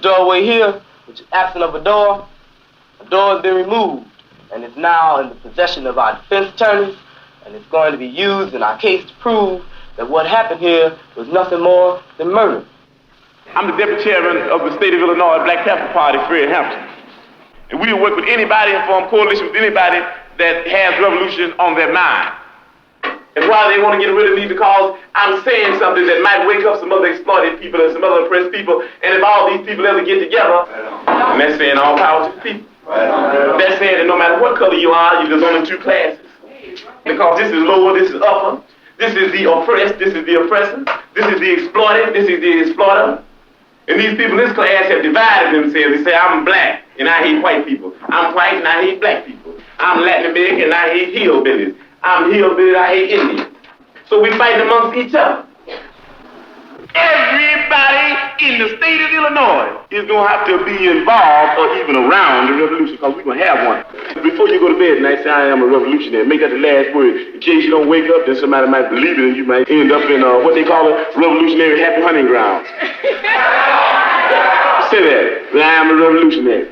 doorway here, which is absent of a door has been removed, and it's now in the possession of our defense attorneys, and it's going to be used in our case to prove that what happened here was nothing more than murder. I'm the deputy chairman of the state of Illinois Black Panther Party, Fred Hampton. And we will work with anybody and form coalition with anybody that has revolution on their mind. And why they want to get rid of me? Because I'm saying something that might wake up some other exploited people and some other oppressed people. And if all these people ever get together, and that's saying all power to the people. That's saying that no matter what color you are, there's only two classes. Because this is lower, this is upper. This is the oppressed, this is the oppressor. This is the exploited, this is the exploiter. And these people in this class have divided themselves. They say, I'm black and I hate white people. I'm white and I hate black people. I'm Latin American and I hate hillbillies. I'm hillbilly, I hate Indians. So we fight amongst each other. Everybody in the state of Illinois is going to have to be involved or even around the revolution, because we're going to have one. Before you go to bed tonight, say I am a revolutionary. Make that the last word. In case you don't wake up, then somebody might believe it and you might end up in what they call a revolutionary happy hunting grounds. Say that. I am a revolutionary.